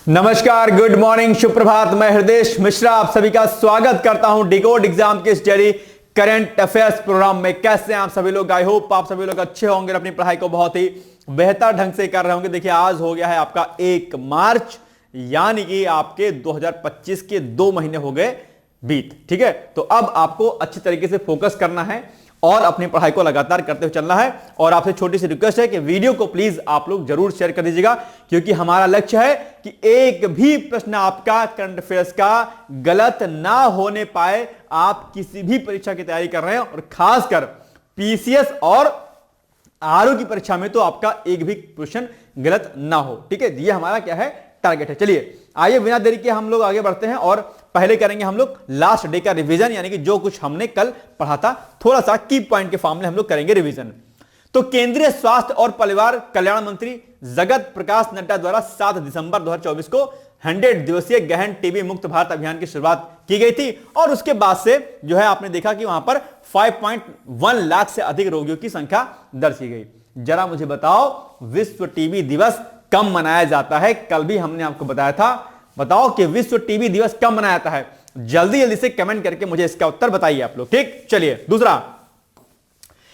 नमस्कार, good morning, सुप्रभात। मैं हृदय मिश्रा आप सभी का स्वागत करता हूं डिकोड एग्जाम के स्टडी करंट अफेयर्स प्रोग्राम में। कैसे हैं आप सभी लोग? आई होप आप सभी लोग अच्छे होंगे, अपनी पढ़ाई को बहुत ही बेहतर ढंग से कर रहे होंगे। देखिए, आज हो गया है आपका 1 मार्च, यानी कि आपके 2025 के 2 महीने हो गए बीत। ठीक है, तो अब आपको अच्छी तरीके से फोकस करना है और अपनी पढ़ाई को लगातार करते हुए चलना है। और आपसे छोटी सी रिक्वेस्ट है कि वीडियो को प्लीज आप लोग जरूर शेयर कर दीजिएगा, क्योंकि हमारा लक्ष्य है कि एक भी प्रश्न आपका करंट अफेयर्स का गलत ना होने पाए। आप किसी भी परीक्षा की तैयारी कर रहे हैं और खासकर पीसीएस और आरओ की परीक्षा में तो आपका एक भी क्वेश्चन गलत ना हो। ठीक है, ये हमारा क्या है, टारगेट है। चलिए आइए बिना देरी के हम लोग आगे बढ़ते हैं और पहले करेंगे हम लोग लास्ट डे का रिवीजन, यानी कि जो कुछ हमने कल पढ़ा था थोड़ा सा की पॉइंट के फॉर्म में हम लोग करेंगे रिवीजन। तो केंद्रीय स्वास्थ्य और परिवार कल्याण मंत्री जगत प्रकाश नड्डा द्वारा 7 दिसंबर 2024 को 100 दिवसीय गहन टीबी मुक्त भारत अभियान की शुरुआत की गई थी। और उसके बाद से जो है आपने देखा कि वहां पर 5.1 लाख से अधिक रोगियों की संख्या दर्ज की गई। जरा मुझे बताओ, विश्व टीबी दिवस कब मनाया जाता है? कल भी हमने आपको बताया था। बताओ कि विश्व टीबी दिवस कब मनाया जाता है? जल्दी जल्दी से कमेंट करके मुझे इसका उत्तर बताइए आप लोग। ठीक, चलिए दूसरा,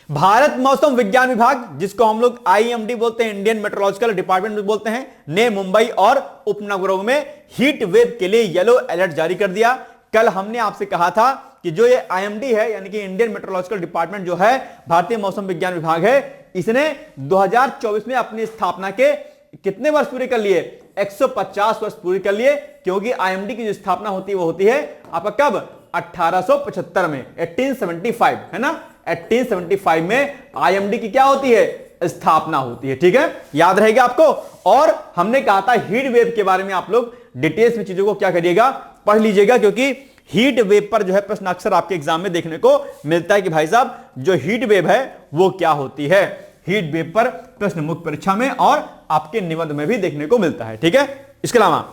भारत मौसम विज्ञान विभाग, जिसको हम लोग आईएमडी बोलते हैं, इंडियन मेट्रोलॉजिकल डिपार्टमेंट भी बोलते हैं, ने मुंबई और उपनगरों में हीट वेव के लिए येलो अलर्ट जारी कर दिया। कल हमने आपसे कहा था कि जो ये आईएमडी है, यानी कि इंडियन मेट्रोलॉजिकल डिपार्टमेंट जो है, भारतीय मौसम विज्ञान विभाग है, इसने 2024 में अपनी स्थापना के कितने वर्ष पूरे कर लिए? 150 वर्ष पूरे कर लिए, क्योंकि आईएमडी की जो स्थापना होती है वो होती है आपका कब? 1875 में, 1875 है ना। 1875 में आईएमडी की क्या होती है? स्थापना होती है। ठीक है, याद रहेगा आपको। और हमने कहा था हीट वेव के बारे में आप लोग डिटेल्स में चीजों को क्या करिएगा, पढ़ लीजिएगा, क्योंकि हीट वेव पर जो है प्रश्न अक्सर आपके एग्जाम में देखने को मिलता है कि भाई साहब जो हीट वेव है वो क्या होती है। हीट वेव पर प्रश्न मुख्य परीक्षा में और आपके निबंध में भी देखने को मिलता है। ठीक है, इसके अलावा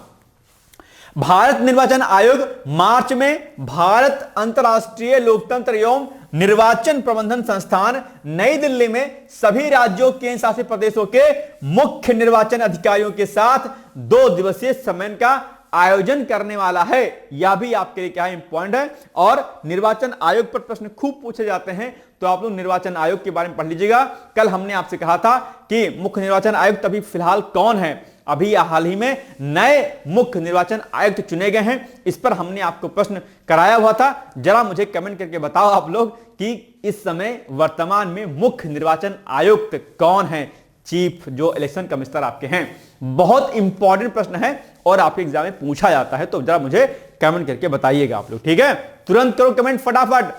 भारत निर्वाचन आयोग मार्च में भारत अंतरराष्ट्रीय लोकतंत्र एवं निर्वाचन प्रबंधन संस्थान नई दिल्ली में सभी राज्यों केंद्र शासित प्रदेशों के मुख्य निर्वाचन अधिकारियों के साथ 2 दिवसीय सम्मेलन का आयोजन करने वाला है। यह भी आपके लिए क्या इंपॉर्टेंट है। और निर्वाचन आयोग पर प्रश्न खूब पूछे जाते हैं, तो आप लोग निर्वाचन आयोग के बारे में पढ़ लीजिएगा। कल हमने आपसे कहा था कि मुख्य निर्वाचन आयुक्त अभी फिलहाल कौन है। अभी हाल ही में नए मुख्य निर्वाचन आयुक्त चुने गए हैं, इस पर हमने आपको प्रश्न कराया हुआ था। जरा मुझे कमेंट करके बताओ आप लोग कि इस समय वर्तमान में मुख्य निर्वाचन आयुक्त कौन है, चीफ जो इलेक्शन कमिश्नर आपके हैं। बहुत इंपॉर्टेंट प्रश्न है और आपके एग्जाम में पूछा जाता है, तो जरा मुझे कमेंट करके बताइएगा आप लोग। ठीक है, तुरंत करो कमेंट फटाफट,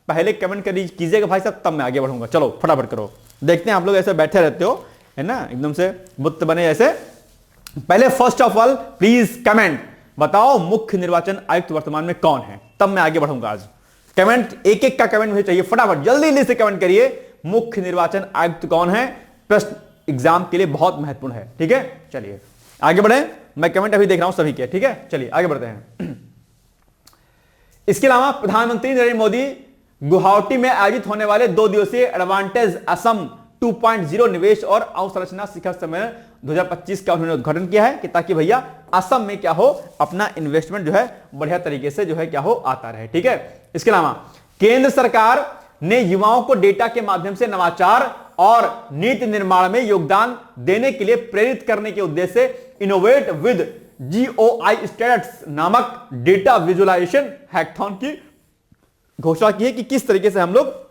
पहले कमेंट कीजिएगा भाई साहब, तब मैं आगे बढ़ूंगा। चलो फटाफट करो। देखते हैं आप लोग ऐसे बैठे रहते हो है ना, एकदम से बुत्त बने ऐसे। पहले first of all please comment बताओ मुख्य निर्वाचन आयुक्त वर्तमान में कौन है, तब मैं आगे बढ़ूंगा। आज कमेंट एक एक का कमेंट मुझे चाहिए, फटाफट जल्दी जल्दी से कमेंट करिए। मुख्य निर्वाचन आयुक्त कौन है? प्रश्न एग्जाम के लिए बहुत महत्वपूर्ण है। ठीक है, चलिए आगे बढ़े। मैं कमेंट अभी देख रहा हूं सभी के। ठीक है, चलिए आगे बढ़ते हैं। इसके अलावा प्रधानमंत्री नरेंद्र मोदी गुवाहाटी में आयोजित होने वाले 2 दिवसीय एडवांटेज असम 2.0 निवेश और अवसंरचना शिखर सम्मेलन 2025 का उन्होंने उद्घाटन किया है, कि ताकि भैया असम में क्या हो, अपना इन्वेस्टमेंट जो है बढ़िया तरीके से जो है क्या हो आता रहे। ठीक है, इसके अलावा केंद्र सरकार ने युवाओं को डेटा के माध्यम से नवाचार और नीति निर्माण में योगदान देने के लिए प्रेरित करने के उद्देश्य से इनोवेट विद GOI स्टेट्स नामक डेटा विजुअलाइजेशन हैकाथॉन की घोषणा की है, कि किस तरीके से हम लोग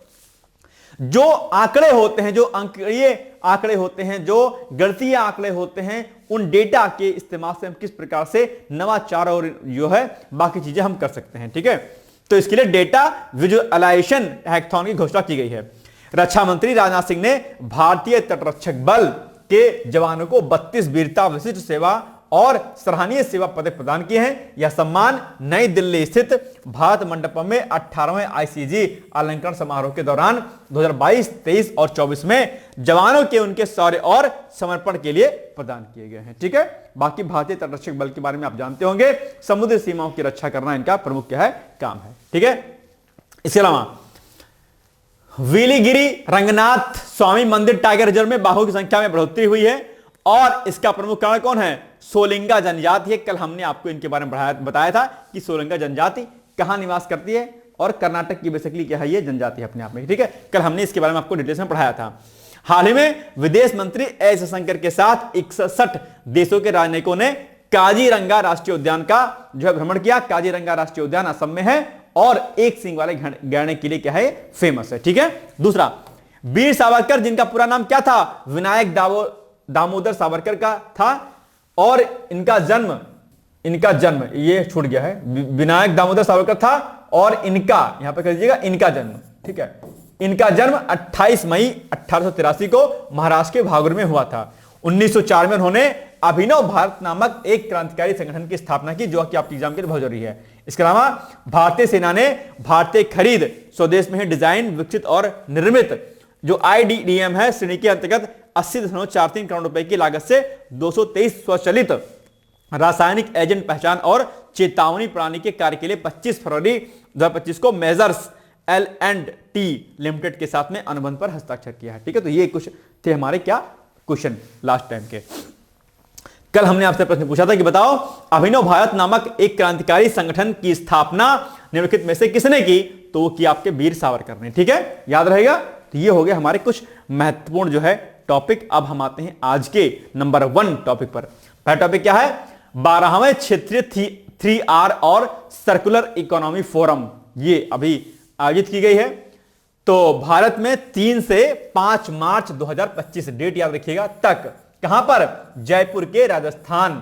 जो आंकड़े होते हैं, जो अंकीय आंकड़े होते हैं, जो गणितीय आंकड़े होते हैं, उन डेटा के इस्तेमाल से हम किस प्रकार से नवाचार और जो है बाकी चीजें हम कर सकते हैं। ठीक है, तो इसके लिए डेटा विजुअलाइजेशन हैकाथॉन की घोषणा की गई है। रक्षा मंत्री राजनाथ सिंह ने भारतीय तटरक्षक बल के जवानों को 32 वीरता विशिष्ट सेवा और सराहनीय सेवा पदक प्रदान किए हैं। यह सम्मान नई दिल्ली स्थित भारत मंडपम में 18वें आईसीजी अलंकरण समारोह के दौरान 2022, 23 और 24 में जवानों के उनके शौर्य और समर्पण के लिए प्रदान किए गए हैं। ठीक है, बाकी भारतीय तटरक्षक बल के बारे में आप जानते होंगे, समुद्री सीमाओं की रक्षा करना इनका प्रमुख क्या है, काम है। ठीक है, इसके अलावा वीलिगिरी रंगनाथ स्वामी मंदिर टाइगर रिजर्व में बाघों की संख्या में बढ़ोतरी हुई है और इसका प्रमुख कारण कौन है? सोलिंगा जनजाति है। कल हमने आपको इनके बारे में बताया था कि सोलिंगा जनजाति कहां निवास करती है और कर्नाटक की बेसिकली क्या है, ये जनजाति अपने आप में, ठीक है। कल हमने इसके बारे में आपको डिटेल्स में पढ़ाया था। हाल ही में विदेश मंत्री एस जयशंकर के साथ 61 देशों के राजनयिकों ने काजीरंगा राष्ट्रीय उद्यान का जो है भ्रमण किया। काजीरंगा राष्ट्रीय उद्यान असम में है और एक सींग वाले गैंडे के लिए क्या है, फेमस है, ठीक है। दूसरा, वीर सावरकर जिनका पूरा नाम क्या था, विनायक दामोदर सावरकर का था और इनका जन्म ये छूट गया है, विनायक दामोदर सावरकर था और इनका यहां पर कर दीजिएगा इनका जन्म, ठीक है। इनका जन्म 28 मई 1883 को महाराष्ट्र के भागुर में हुआ था। 1904 में उन्होंने अभिनव भारत नामक एक क्रांतिकारी संगठन की स्थापना की, जो कि आपके एग्जाम के लिए बहुत जरूरी है। इसके अलावा भारतीय सेना ने भारतीय खरीद, स्वदेश में ही डिजाइन, विकसित और निर्मित जो IDDM है श्रेणी के अंतर्गत 80.43 करोड़ रुपए की लागत से 223 स्वचालित रासायनिक एजेंट पहचान और चेतावनी प्रणाली के कार्य के लिए 25 फरवरी 2025 को मेजर्स L&T लिमिटेड के साथ में अनुबंध पर हस्ताक्षर किया है, ठीक है। तो ये कुछ थे हमारे क्या क्वेश्चन लास्ट टाइम के। कल हमने आपसे प्रश्न पूछा था कि बताओ अभिनव भारत नामक एक क्रांतिकारी संगठन की स्थापना निम्नलिखित में से किसने की, तो वो की आपके वीर सावरकर ने, ठीक है, याद रहेगा। तो ये हो गए हमारे कुछ महत्वपूर्ण जो है टॉपिक। अब हम आते हैं आज के नंबर 1 टॉपिक पर। पहला टॉपिक क्या है, 12वें क्षेत्रीय 3R और सर्कुलर इकोनॉमी फोरम, ये अभी आयोजित की गई है। तो भारत में 3 से 5 मार्च 2025 डेट याद रखिएगा तक, कहां पर, जयपुर के राजस्थान,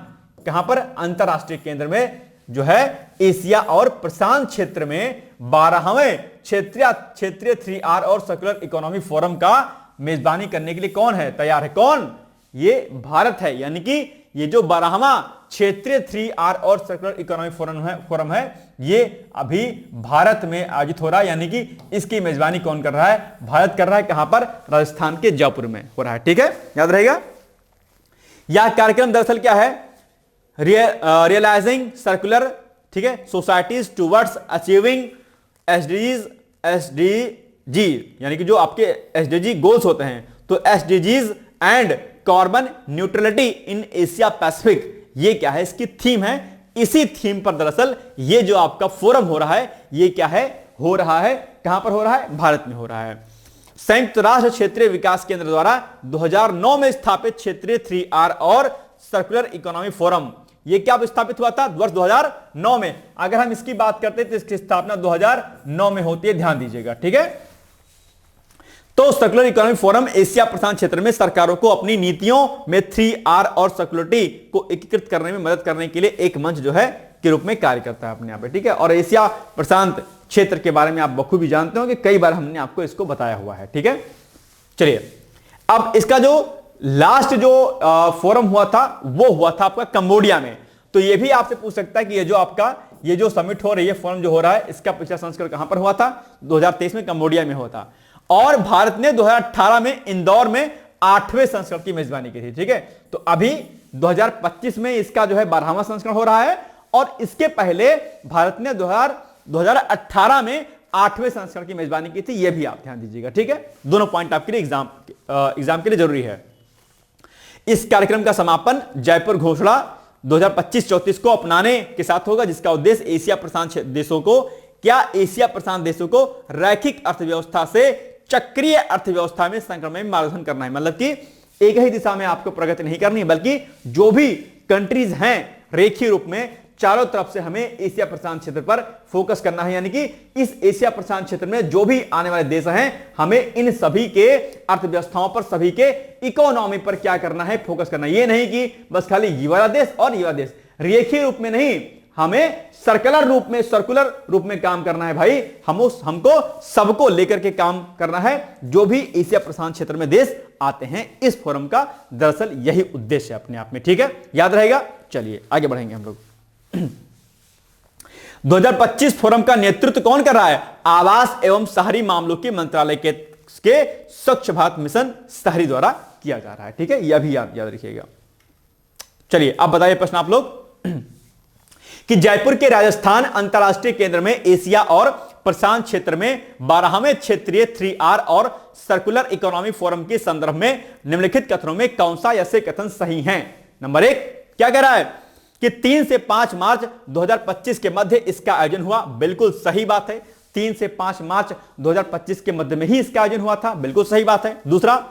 कहां पर, अंतरराष्ट्रीय केंद्र में जो है एशिया और प्रशांत क्षेत्र में 12वें क्षेत्रीय 3R और सर्कुलर इकोनॉमी फोरम का मेजबानी करने के लिए कौन है, तैयार है, कौन, ये भारत है। यानी कि ये जो 12वां क्षेत्रीय 3R और सर्कुलर इकोनॉमी फोरम है ये अभी भारत में आयोजित हो रहा है। यानी कि इसकी मेजबानी कौन कर रहा है, भारत कर रहा है। कहां पर, राजस्थान के जयपुर में हो रहा है, ठीक है, याद रहेगा। यह कार्यक्रम दरअसल क्या है, रियलाइजिंग सर्कुलर, ठीक है, सोसाइटीज टूवर्ड्स अचीविंग एसडीजी, यानी कि जो आपके एसडीजी गोल्स होते हैं, तो SDGs and carbon neutrality in Asia Pacific, ये क्या है, इसकी थीम है। इसी थीम पर दरअसल ये जो आपका फोरम हो रहा है, ये क्या है, हो रहा है, कहां पर हो रहा है, भारत में हो रहा है। संयुक्त राष्ट्र क्षेत्रीय विकास केंद्र द्वारा 2009 में स्थापित क्षेत्रीय 3R और सर्कुलर इकोनॉमी फोरम, ये क्या स्थापित हुआ था, वर्ष 2009 में। अगर हम इसकी बात करते हैं तो इसकी स्थापना 2009 में होती है, ध्यान दीजिएगा, ठीक है। तो सर्कुलर इकोनॉमी फोरम एशिया प्रशांत क्षेत्र में सरकारों को अपनी नीतियों में 3R और सर्कुलरिटी को एकीकृत करने में मदद करने के लिए एक मंच जो है के रूप में कार्य करता है अपने आप, ठीक है। और एशिया प्रशांत क्षेत्र के बारे में आप बखूबी जानते हो कि कई बार हमने आपको इसको बताया हुआ है, ठीक है। चलिए, अब इसका जो लास्ट जो फोरम हुआ था वो हुआ था आपका कंबोडिया में। तो ये भी आपसे पूछ सकता है कि ये जो आपका ये जो समिट हो रही है, फोरम जो हो रहा है, इसका पिछला संस्करण कहां पर हुआ था, 2023 में कंबोडिया में हुआ था। और भारत ने 2018 में इंदौर में 8वें संस्करण की मेजबानी की थी, ठीक है। तो अभी 2025 में इसका जो है 12वां संस्करण हो रहा है और इसके पहले भारत ने 2018 में 8वें संस्करण की मेजबानी की थी, यह भी आप ध्यान दीजिएगा, ठीक है। दोनों पॉइंट आपके लिए एग्जाम के लिए जरूरी है। इस कार्यक्रम का समापन जयपुर घोषणा 2025-34 को अपनाने के साथ होगा, जिसका उद्देश्य एशिया प्रशांत देशों को रैखिक अर्थव्यवस्था से चक्रीय अर्थव्यवस्था में संक्रमण में मार्गदर्शन करना है। मतलब कि एक ही दिशा में आपको प्रगति नहीं करनी है, बल्कि जो भी कंट्रीज हैं रेखीय रूप में चारों तरफ से हमें एशिया प्रशांत क्षेत्र पर फोकस करना है। यानी कि इस एशिया प्रशांत क्षेत्र में जो भी आने वाले देश हैं, हमें इन सभी के अर्थव्यवस्थाओं पर, सभी के इकोनॉमी पर क्या करना है, फोकस करना है। ये नहीं कि बस खाली ये वाला देश और ये वाला देश, रेखीय रूप में नहीं, हमें सर्कुलर रूप में काम करना है भाई। हमको सबको लेकर के काम करना है, जो भी एशिया प्रशांत क्षेत्र में देश आते हैं। इस फोरम का दरअसल यही उद्देश्य है अपने आप में, ठीक है, याद रहेगा। चलिए आगे बढ़ेंगे हम लोग। 2025 फोरम का नेतृत्व कौन कर रहा है, आवास एवं शहरी मामलों के मंत्रालय के स्वच्छ भारत मिशन शहरी द्वारा किया जा रहा है, ठीक है, यह भी याद रखिएगा। चलिए अब बताइए प्रश्न आप लोग कि जयपुर के राजस्थान अंतरराष्ट्रीय केंद्र में एशिया और प्रशांत क्षेत्र में 12वें क्षेत्रीय 3R और सर्कुलर इकोनॉमी फोरम के संदर्भ में निम्नलिखित कथनों में कौन सा ऐसे कथन सही हैं। नंबर 1, क्या कह रहा है कि 3 से 5 मार्च 2025 के मध्य इसका आयोजन हुआ। बिल्कुल सही बात है, 3 से 5 मार्च 2025 के मध्य में ही इसका आयोजन हुआ था, बिल्कुल सही बात है। दूसरा,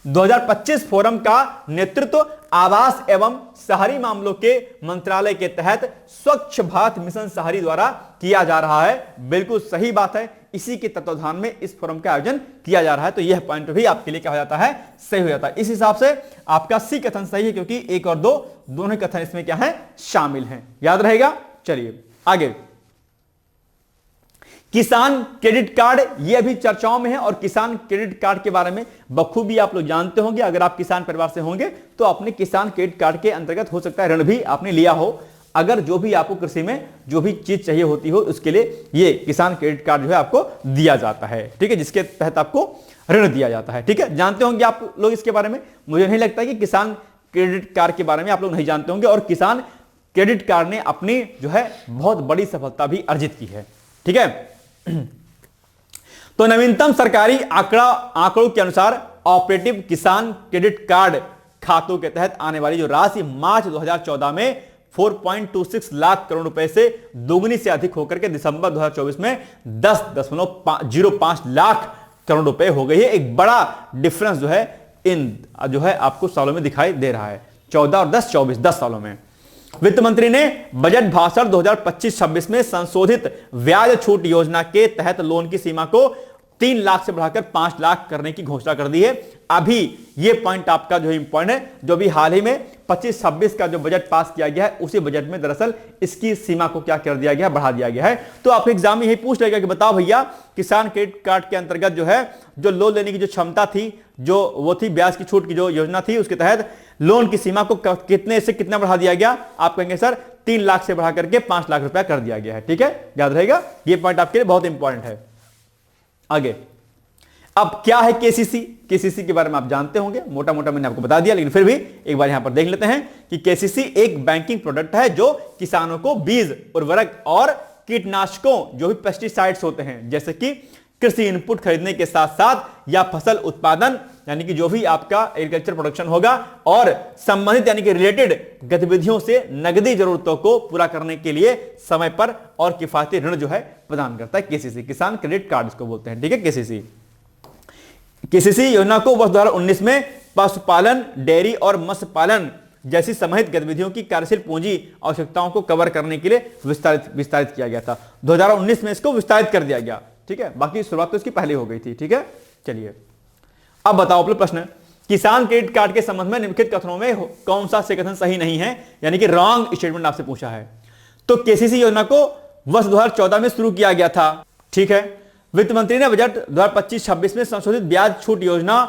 2025 फोरम का नेतृत्व आवास एवं शहरी मामलों के मंत्रालय के तहत स्वच्छ भारत मिशन शहरी द्वारा किया जा रहा है, बिल्कुल सही बात है। इसी के तत्वाधान में इस फोरम का आयोजन किया जा रहा है, तो यह पॉइंट भी आपके लिए क्या हो जाता है, सही हो जाता है। इस हिसाब से आपका सी कथन सही है, क्योंकि 1 और 2 दोनों कथन इसमें क्या है, शामिल हैं। याद रहेगा। चलिए आगे, किसान क्रेडिट कार्ड, यह भी चर्चाओं में है और किसान क्रेडिट कार्ड के बारे में बखूबी आप लोग जानते होंगे। अगर आप किसान परिवार से होंगे तो अपने किसान क्रेडिट कार्ड के अंतर्गत हो सकता है ऋण भी आपने लिया हो। अगर जो भी आपको कृषि में जो भी चीज चाहिए होती हो, उसके लिए ये किसान क्रेडिट कार्ड जो है आपको दिया जाता है, ठीक है, जिसके तहत आपको ऋण दिया जाता है, ठीक है। जानते होंगे आप लोग इसके बारे में। मुझे नहीं लगता कि किसान क्रेडिट कार्ड के बारे में आप लोग नहीं जानते होंगे, और किसान क्रेडिट कार्ड ने अपनी जो है बहुत बड़ी सफलता भी अर्जित की है, ठीक है। तो नवीनतम सरकारी आंकड़ों के अनुसार ऑपरेटिव किसान क्रेडिट कार्ड खातों के तहत आने वाली जो राशि मार्च 2014 में 4.26 लाख करोड़ रुपए से दोगुनी से अधिक होकर के दिसंबर 2024 में 10.05 लाख करोड़ रुपए हो गई है। एक बड़ा डिफरेंस जो है इन जो है आपको सालों में दिखाई दे रहा है, 14 और 10, 24, 10 सालों में। वित्त मंत्री ने बजट भाषण 2025-26 में संशोधित ब्याज छूट योजना के तहत लोन की सीमा को 3 लाख से बढ़ाकर 5 लाख करने की घोषणा कर दी है। अभी ये पॉइंट आपका जो इंपॉर्टेंट है, जो भी हाल ही में 25-26 का जो बजट पास किया गया है, उसी बजट में दरअसल इसकी सीमा को क्या कर दिया गया, बढ़ा दिया गया है। तो आपके एग्जाम में यही पूछ लेगा कि बताओ भैया, किसान क्रेडिट कार्ड के अंतर्गत जो है जो लोन लेने की जो क्षमता थी, जो वो थी ब्याज की छूट की जो योजना थी, उसके तहत लोन की सीमा को कितने से कितना बढ़ा दिया गया। आप कहेंगे सर 3 लाख से बढ़ा करके 5 लाख रुपया कर दिया गया है, ठीक है, याद रहेगा। ये पॉइंट आपके लिए बहुत इंपॉर्टेंट है। आगे, अब क्या है केसीसी। केसीसी के बारे में आप जानते होंगे, मोटा मोटा मैंने आपको बता दिया, लेकिन फिर भी एक बार यहां पर देख लेते हैं कि केसीसी एक बैंकिंग प्रोडक्ट है जो किसानों को बीज, उर्वरक और कीटनाशकों, जो भी पेस्टिसाइड्स होते हैं, जैसे कि कृषि इनपुट खरीदने के साथ साथ या फसल उत्पादन, यानी कि जो भी आपका एग्रीकल्चर प्रोडक्शन होगा, और संबंधित यानी कि रिलेटेड गतिविधियों से नगदी जरूरतों को पूरा करने के लिए समय पर और किफायती ऋण जो है प्रदान करता है केसीसी, किसान क्रेडिट कार्ड इसको बोलते हैं, ठीक है। केसीसी योजना को वर्ष 2019 में पशुपालन, डेयरी और मत्स्य पालन जैसी समाहित गतिविधियों की कार्यशील पूंजी आवश्यकताओं को कवर करने के लिए विस्तारित किया गया था। 2019 में इसको विस्तारित कर दिया गया, ठीक है, बाकी शुरुआत तो इसकी पहले हो गई थी, ठीक है। चलिए अब बताओ अपने प्रश्न, किसान क्रेडिट कार्ड के संबंध में निम्नलिखित कथनों में कौन सा से कथन सही नहीं है, यानी कि रॉन्ग स्टेटमेंट आपसे पूछा है। तो केसीसी योजना को वर्ष 2014 में शुरू किया गया था, ठीक है। वित्त मंत्री ने बजट 2025-26 में संशोधित ब्याज छूट योजना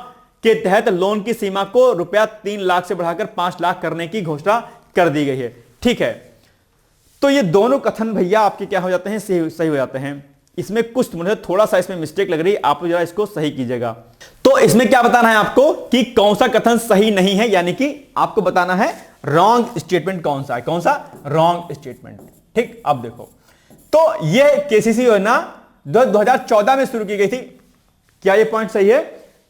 के तहत लोन की सीमा को रुपया 3 लाख से बढ़ाकर 5 लाख करने की घोषणा कर दी गई है, ठीक है। तो ये दोनों कथन भैया आपके क्या हो जाते हैं, सही हो जाते हैं। इसमें कुछ मुझे थोड़ा सा इसमें मिस्टेक लग रही है, आप जरा इसको सही कीजिएगा। तो इसमें क्या बताना है आपको कि कौन सा कथन सही नहीं है, यानी कि आपको बताना है रॉन्ग स्टेटमेंट कौन सा है, कौन सा रॉन्ग स्टेटमेंट, ठीक। अब देखो, तो ये केसीसी योजना 2014 में शुरू की गई थी, क्या ये पॉइंट सही है।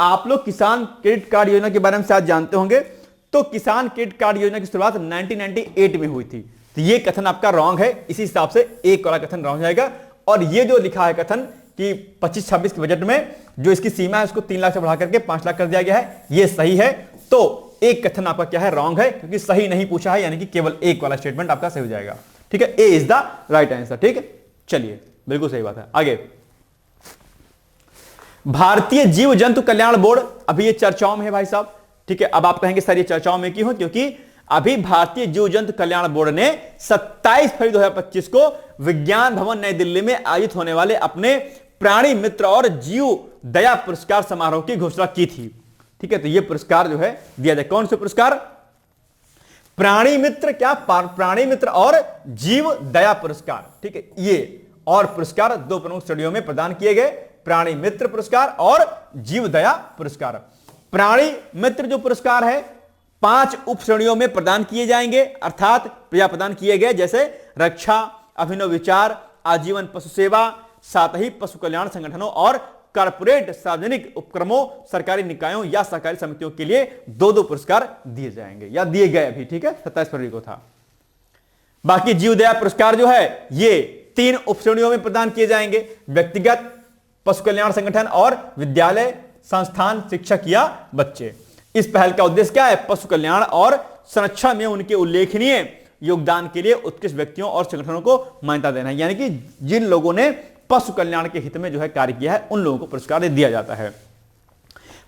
आप लोग किसान क्रेडिट कार्ड योजना के बारे में शायद जानते होंगे, तो किसान क्रेडिट कार्ड योजना की शुरुआत 1998 में हुई थी, तो ये कथन आपका रॉन्ग है। इसी हिसाब से एक वाला कथन रॉन्ग जाएगा, और ये जो लिखा है कथन कि 25-26 के बजट में जो इसकी सीमा है उसको 3 लाख से बढ़ा करके 5 लाख कर दिया गया है, ये सही है। तो एक कथन आपका क्या है, रॉन्ग है, क्योंकि सही नहीं पूछा है, यानी कि केवल एक वाला स्टेटमेंट आपका सही हो जाएगा, ठीक है। ए इज द राइट आंसर, ठीक है। चलिए बिल्कुल सही बात है। आगे, भारतीय जीव जंतु कल्याण बोर्ड, अभी ये चर्चाओं में है भाई साहब, ठीक है। अब आप कहेंगे सर ये चर्चाओं में क्यों, क्योंकि अभी भारतीय जीव जंतु कल्याण बोर्ड ने 27 फरवरी 2025 को विज्ञान भवन नई दिल्ली में आयोजित होने वाले अपने प्राणी मित्र और जीव दया पुरस्कार समारोह की घोषणा की थी, ठीक है। तो ये पुरस्कार जो है दिया जाए, कौन से पुरस्कार, प्राणी मित्र, क्या प्राणी मित्र और जीव दया पुरस्कार, ठीक है। ये और पुरस्कार 2 प्रमुख श्रेणियों में प्रदान किए गए, प्राणी मित्र पुरस्कार और जीव दया पुरस्कार। प्राणी मित्र जो पुरस्कार है 5 उप श्रेणियों में प्रदान किए जाएंगे, अर्थात प्रदान किए गए, जैसे रक्षा, अभिनव विचार, आजीवन पशु सेवा, साथ ही पशु कल्याण संगठनों और कॉर्पोरेट सार्वजनिक उपक्रमों, सरकारी निकायों या सहकारी समितियों के लिए 2-2 पुरस्कार दिए जाएंगे या दिए गए अभी, ठीक है, 27 फरवरी को था। बाकी जीवदया पुरस्कार जो है ये 3 उपश्रेणियों में प्रदान किए जाएंगे, व्यक्तिगत, पशु कल्याण संगठन और विद्यालय, संस्थान, शिक्षक या बच्चे। इस पहल का उद्देश्य क्या है? पशु कल्याण और संरक्षण में उनके उल्लेखनीय योगदान के लिए उत्कृष्ट व्यक्तियों और संगठनों को मान्यता देना है, यानी कि जिन लोगों ने पशु कल्याण के हित में जो है कार्य किया है उन लोगों को पुरस्कार दिया जाता है।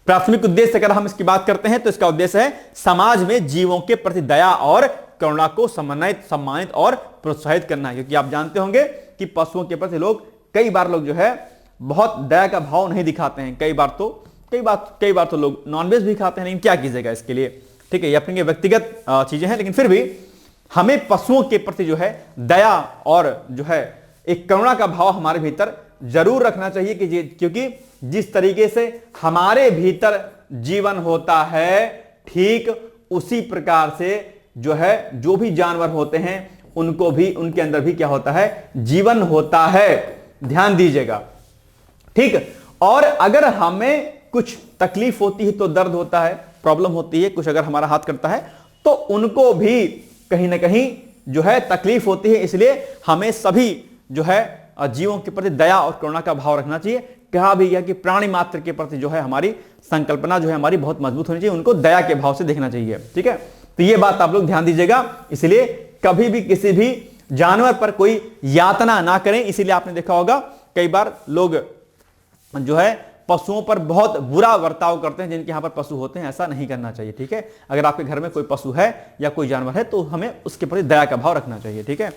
प्राथमिक उद्देश्य अगर हम इसकी बात करते हैं तो इसका उद्देश्य है समाज में जीवों के प्रति दया और करुणा को सम्मानित और प्रोत्साहित करना है, क्योंकि आप जानते होंगे कि पशुओं के प्रति कई बार लोग जो है बहुत दया का भाव नहीं दिखाते हैं। कई बार तो लोग नॉनवेज भी खाते हैं, लेकिन क्या कीजिएगा इसके लिए, ठीक है, ये अपनी व्यक्तिगत चीजें हैं, लेकिन फिर भी हमें पशुओं के प्रति जो है दया और जो है एक करुणा का भाव हमारे भीतर जरूर रखना चाहिए, क्योंकि जिस तरीके से हमारे भीतर जीवन होता है ठीक उसी प्रकार से जो है जो भी जानवर होते हैं उनको भी, उनके अंदर भी क्या होता है? जीवन होता है। ध्यान दीजिएगा, ठीक। और अगर हमें कुछ तकलीफ होती है तो दर्द होता है, प्रॉब्लम होती है, कुछ अगर हमारा हाथ करता है तो उनको भी कहीं ना कहीं जो है तकलीफ होती है। इसलिए हमें सभी जो है जीवों के प्रति दया और करुणा का भाव रखना चाहिए। कहा भी गया कि प्राणी मात्र के प्रति जो है हमारी संकल्पना जो है हमारी बहुत मजबूत होनी चाहिए, उनको दया के भाव से देखना चाहिए, ठीक है। तो ये बात आप लोग ध्यान दीजिएगा। इसलिए कभी भी किसी भी जानवर पर कोई यातना ना करें। इसीलिए आपने देखा होगा कई बार लोग जो है पशुओं पर बहुत बुरा बर्ताव करते हैं, जिनके यहां पर पशु होते हैं। ऐसा नहीं करना चाहिए, ठीक है। अगर आपके घर में कोई पशु है या कोई जानवर है तो हमें उसके प्रति दया का भाव रखना चाहिए, ठीक है।